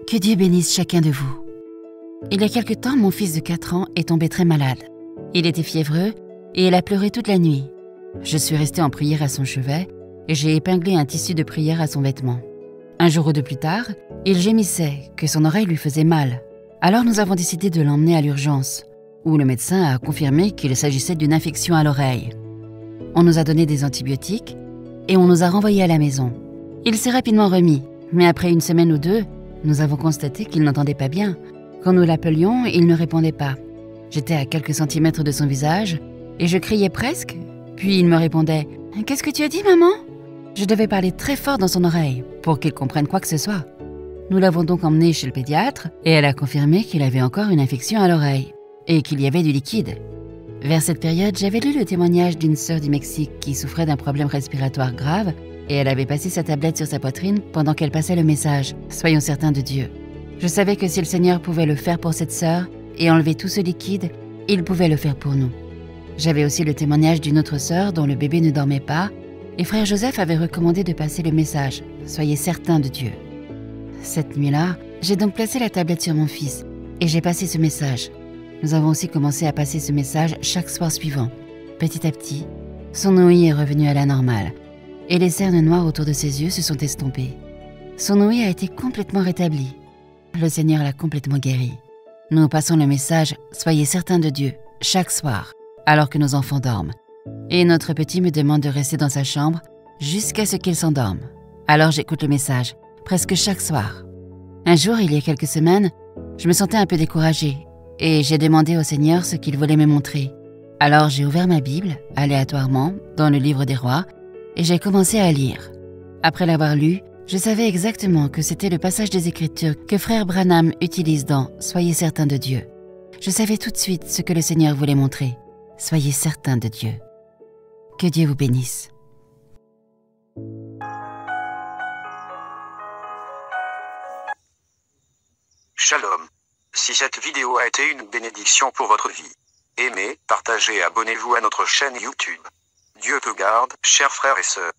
Que Dieu bénisse chacun de vous. Il y a quelque temps, mon fils de 4 ans est tombé très malade. Il était fiévreux et il a pleuré toute la nuit. Je suis restée en prière à son chevet et j'ai épinglé un tissu de prière à son vêtement. Un jour ou deux plus tard, il gémissait que son oreille lui faisait mal. Alors nous avons décidé de l'emmener à l'urgence, où le médecin a confirmé qu'il s'agissait d'une infection à l'oreille. On nous a donné des antibiotiques et on nous a renvoyés à la maison. Il s'est rapidement remis, mais après une semaine ou deux, nous avons constaté qu'il n'entendait pas bien. Quand nous l'appelions, il ne répondait pas. J'étais à quelques centimètres de son visage et je criais presque, puis il me répondait « Qu'est-ce que tu as dit, maman ?» Je devais parler très fort dans son oreille pour qu'il comprenne quoi que ce soit. Nous l'avons donc emmené chez le pédiatre et elle a confirmé qu'il avait encore une infection à l'oreille et qu'il y avait du liquide. Vers cette période, j'avais lu le témoignage d'une sœur du Mexique qui souffrait d'un problème respiratoire grave et elle avait passé sa tablette sur sa poitrine pendant qu'elle passait le message « Soyons certains de Dieu ». Je savais que si le Seigneur pouvait le faire pour cette sœur et enlever tout ce liquide, il pouvait le faire pour nous. J'avais aussi le témoignage d'une autre sœur dont le bébé ne dormait pas et frère Joseph avait recommandé de passer le message « Soyez certains de Dieu ». Cette nuit-là, j'ai donc placé la tablette sur mon fils et j'ai passé ce message. Nous avons aussi commencé à passer ce message chaque soir suivant. Petit à petit, son ouïe est revenue à la normale et les cernes noires autour de ses yeux se sont estompées. Son ouïe a été complètement rétablie. Le Seigneur l'a complètement guéri. Nous passons le message « Soyez certains de Dieu » chaque soir, alors que nos enfants dorment. Et notre petit me demande de rester dans sa chambre jusqu'à ce qu'il s'endorme. Alors j'écoute le message, presque chaque soir. Un jour, il y a quelques semaines, je me sentais un peu découragée et j'ai demandé au Seigneur ce qu'il voulait me montrer. Alors j'ai ouvert ma Bible, aléatoirement, dans le livre des rois, et j'ai commencé à lire. Après l'avoir lu, je savais exactement que c'était le passage des Écritures que frère Branham utilise dans « Soyez certains de Dieu ». Je savais tout de suite ce que le Seigneur voulait montrer. Soyez certains de Dieu. Que Dieu vous bénisse. Shalom. Si cette vidéo a été une bénédiction pour votre vie, aimez, partagez et abonnez-vous à notre chaîne YouTube. Dieu te garde, chers frères et sœurs.